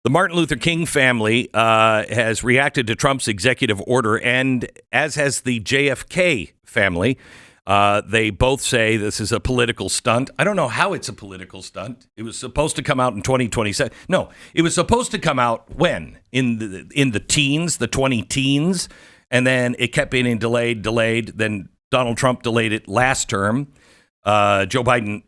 The Martin Luther King family has reacted to Trump's executive order, and as has the JFK family. They both say this is a political stunt. I don't know how it's a political stunt. It was supposed to come out in 2027. No, it was supposed to come out when? In the teens, the 20 teens, and then it kept being delayed. Then Donald Trump delayed it last term. Joe Biden,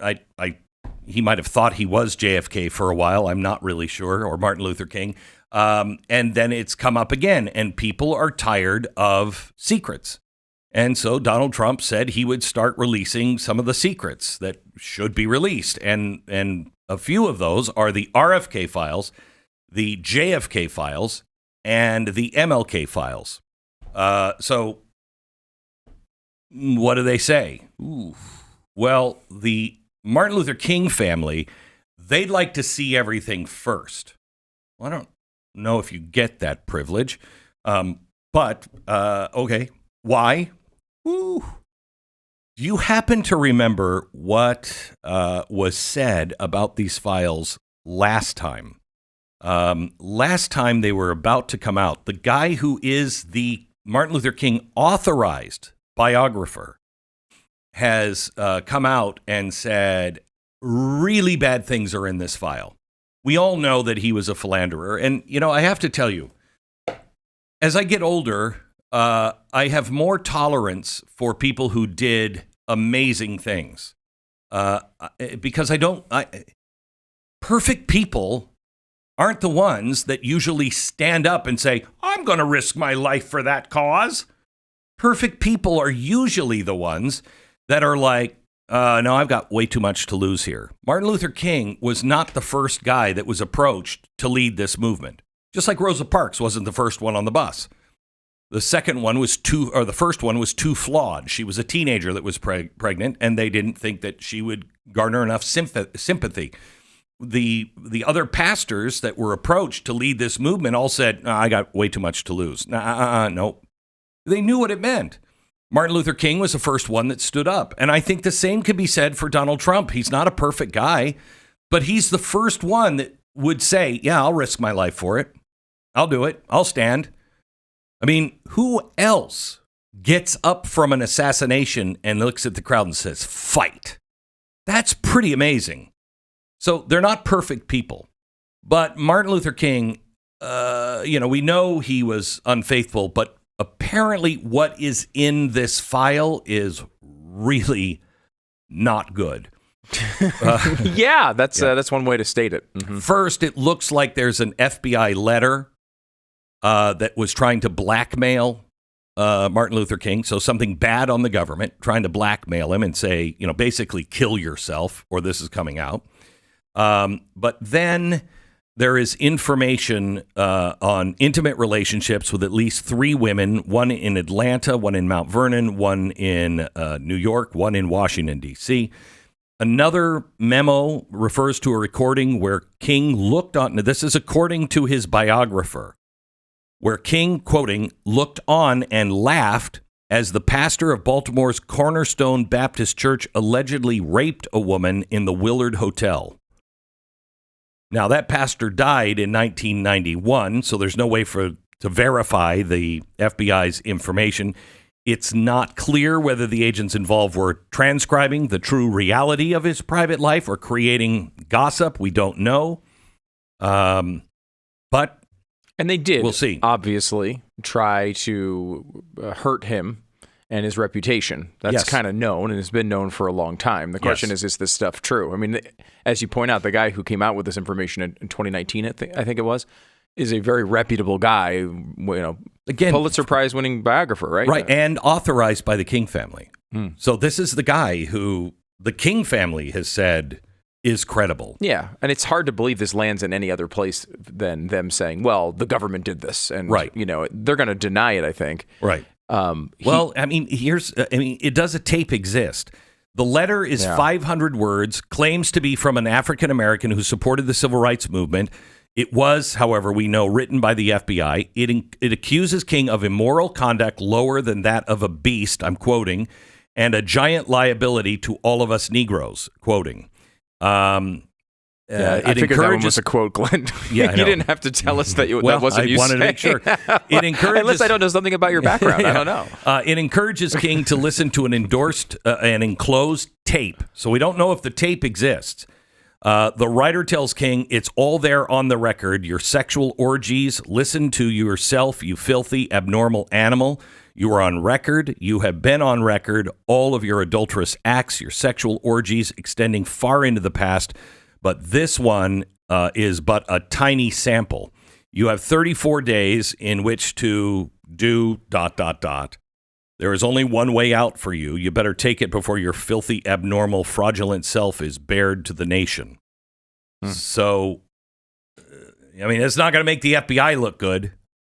he might have thought he was JFK for a while. I'm not really sure, or Martin Luther King. And then it's come up again, and people are tired of secrets. And so Donald Trump said he would start releasing some of the secrets that should be released. And a few of those are the RFK files, the JFK files, and the MLK files. So what do they say? Ooh. Well, the Martin Luther King family, they'd like to see everything first. Well, I don't know if you get that privilege, but okay. Why? Ooh. Do you happen to remember what was said about these files last time? Last time they were about to come out, the guy who is the Martin Luther King authorized biographer has come out and said really bad things are in this file. We all know that he was a philanderer. And, you know, I have to tell you, as I get older, I have more tolerance for people who did amazing things because perfect people aren't the ones that usually stand up and say, I'm going to risk my life for that cause. Perfect people are usually the ones that are like, no, I've got way too much to lose here. Martin Luther King was not the first guy that was approached to lead this movement, just like Rosa Parks wasn't the first one on the bus. The first one was too flawed. She was a teenager that was pregnant, and they didn't think that she would garner enough sympathy. The other pastors that were approached to lead this movement all said, I got way too much to lose. No. They knew what it meant. Martin Luther King was the first one that stood up. And I think the same could be said for Donald Trump. He's not a perfect guy, but he's the first one that would say, yeah, I'll risk my life for it. I'll do it. I'll stand. I mean, who else gets up from an assassination and looks at the crowd and says, fight? That's pretty amazing. So they're not perfect people. But Martin Luther King, we know he was unfaithful, but apparently what is in this file is really not good. Yeah, that's one way to state it. Mm-hmm. First, it looks like there's an FBI letter that was trying to blackmail Martin Luther King. So something bad on the government, trying to blackmail him and say, basically kill yourself or this is coming out. But then there is information on intimate relationships with at least 3 women, one in Atlanta, one in Mount Vernon, one in New York, one in Washington, D.C. Another memo refers to a recording where King looked on, this is according to his biographer, where King, quoting, looked on and laughed as the pastor of Baltimore's Cornerstone Baptist Church allegedly raped a woman in the Willard Hotel. Now, that pastor died in 1991, so there's no way to verify the FBI's information. It's not clear whether the agents involved were transcribing the true reality of his private life or creating gossip. We don't know. And they did, we'll see, obviously, try to hurt him and his reputation. That's kind of known and has been known for a long time. The question is this stuff true? I mean, as you point out, the guy who came out with this information in 2019, I think it was, is a very reputable guy, again, Pulitzer Prize winning biographer, right? Right, and authorized by the King family. So this is the guy who the King family has said is credible. Yeah, and it's hard to believe this lands in any other place than them saying, well, the government did this. And, they're going to deny it, I think. Right. Does a tape exist? The letter is 500 words, claims to be from an African-American who supported the civil rights movement. It was, however, we know, written by the FBI. It accuses King of immoral conduct lower than that of a beast, I'm quoting, and a giant liability to all of us Negroes, quoting. I figured that one was a quote, Glenn. Yeah, you didn't have to tell us that, that wasn't you wanted to make sure. It encourages, unless I don't know something about your background. I don't know. It encourages King to listen to an enclosed tape. So we don't know if the tape exists. The writer tells King it's all there on the record. Your sexual orgies. Listen to yourself, you filthy, abnormal animal. You are on record. You have been on record. All of your adulterous acts, your sexual orgies extending far into the past. But this one is but a tiny sample. You have 34 days in which to do ... There is only one way out for you. You better take it before your filthy, abnormal, fraudulent self is bared to the nation. So, I mean, it's not going to make the FBI look good,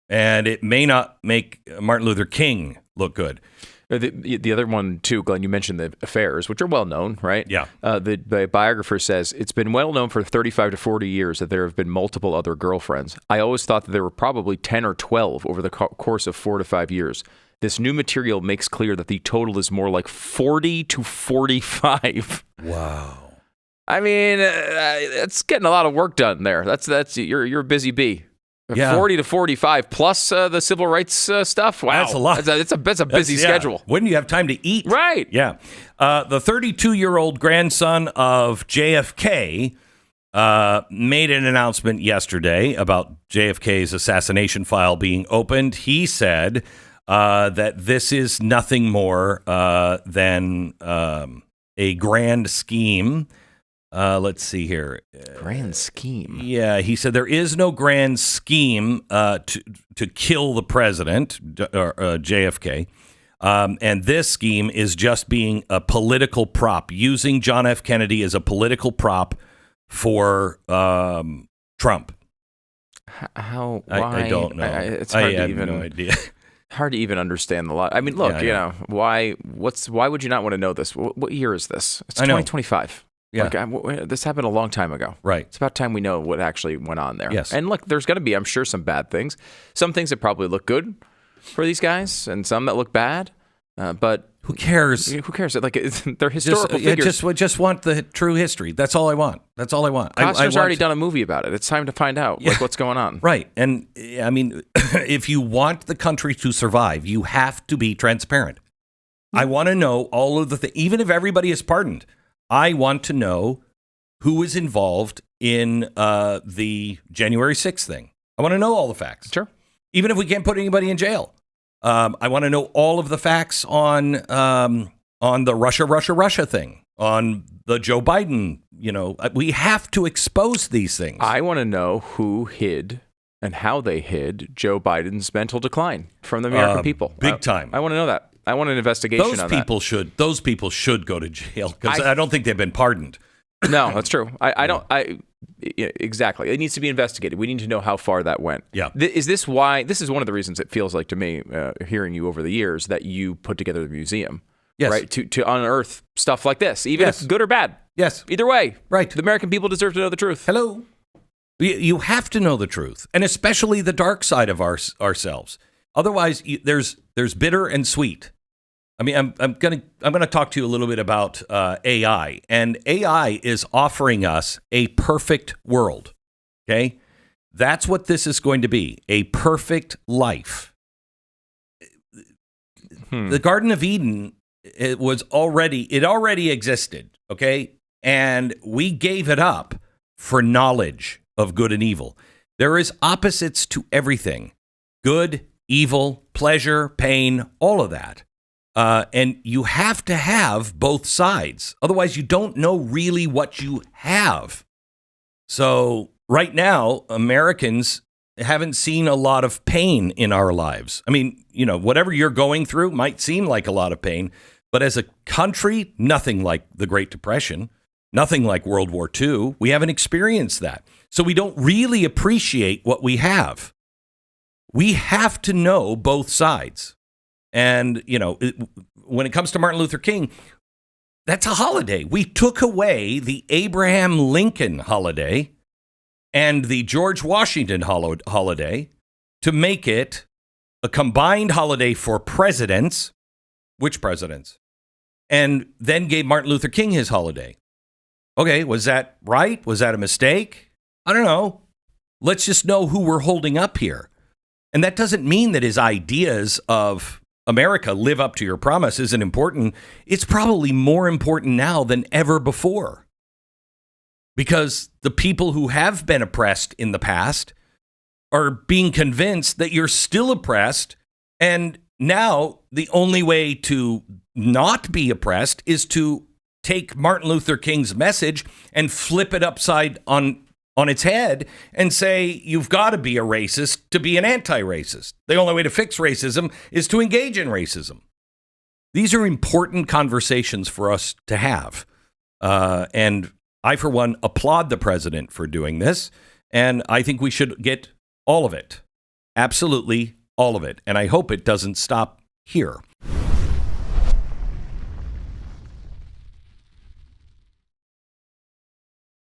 and it may not make Martin Luther King look good. The other one, too, Glenn, you mentioned the affairs, which are well known, right? Yeah. The biographer says, it's been well known for 35 to 40 years that there have been multiple other girlfriends. I always thought that there were probably 10 or 12 over the course of 4 to 5 years. This new material makes clear that the total is more like 40 to 45. Wow. I mean, it's getting a lot of work done there. That's you're a busy bee. Yeah. 40 to 45 plus the civil rights stuff. Wow, that's a lot. That's a busy schedule. When do you have time to eat? Right. Yeah. The 32-year-old grandson of JFK made an announcement yesterday about JFK's assassination file being opened. He said that this is nothing more than a grand scheme. Let's see here. Grand scheme. Yeah, he said there is no grand scheme to kill the president, JFK. And this scheme is just being a political prop, using John F. Kennedy as a political prop for Trump. How? Why? I don't know. It's hard to even. No idea. Hard to even understand the lot. I mean, look, why would you not want to know this? What year is this? It's 2025. Yeah. This happened a long time ago. Right. It's about time we know what actually went on there. Yes. And look, there's going to be, I'm sure, some bad things. Some things that probably look good for these guys, and some that look bad. But who cares? Who cares? Like, they're historical figures. Just want the true history. That's all I want. That's all I want. Costner's already done a movie about it. It's time to find out what's going on. Right. And I mean, if you want the country to survive, you have to be transparent. I want to know all of the things, even if everybody is pardoned. I want to know who is involved in the January 6th thing. I want to know all the facts. Sure. Even if we can't put anybody in jail. I want to know all of the facts on the Russia thing, on the Joe Biden. We have to expose these things. I want to know who hid and how they hid Joe Biden's mental decline from the American people. Big time. I want to know that. I want an investigation on that. Those people should go to jail because I don't think they've been pardoned. No, that's true. Exactly. It needs to be investigated. We need to know how far that went. Yeah. Is this why? This is one of the reasons it feels like to me, hearing you over the years, that you put together the museum. Yes. Right. To unearth stuff like this, even if good or bad. Yes. Either way. Right. The American people deserve to know the truth. Hello. You have to know the truth, and especially the dark side of ourselves. Otherwise, there's bitter and sweet. I mean, I'm gonna talk to you a little bit about AI, and AI is offering us a perfect world. Okay, that's what this is going to be, a perfect life. The Garden of Eden, it already existed. Okay, and we gave it up for knowledge of good and evil. There is opposites to everything: good, evil, pleasure, pain, all of that. And you have to have both sides. Otherwise, you don't know really what you have. So right now, Americans haven't seen a lot of pain in our lives. I mean, whatever you're going through might seem like a lot of pain, but as a country, nothing like the Great Depression, nothing like World War II. We haven't experienced that. So we don't really appreciate what we have. We have to know both sides. And, when it comes to Martin Luther King, that's a holiday. We took away the Abraham Lincoln holiday and the George Washington holiday to make it a combined holiday for presidents. Which presidents? And then gave Martin Luther King his holiday. Okay, was that right? Was that a mistake? I don't know. Let's just know who we're holding up here. And that doesn't mean that his ideas of America, live up to your promise, isn't important. It's probably more important now than ever before. Because the people who have been oppressed in the past are being convinced that you're still oppressed. And now the only way to not be oppressed is to take Martin Luther King's message and flip it upside on its head and say, you've got to be a racist to be an anti-racist. The only way to fix racism is to engage in racism. These are important conversations for us to have. And I, for one, applaud the president for doing this. And I think we should get all of it. Absolutely all of it. And I hope it doesn't stop here.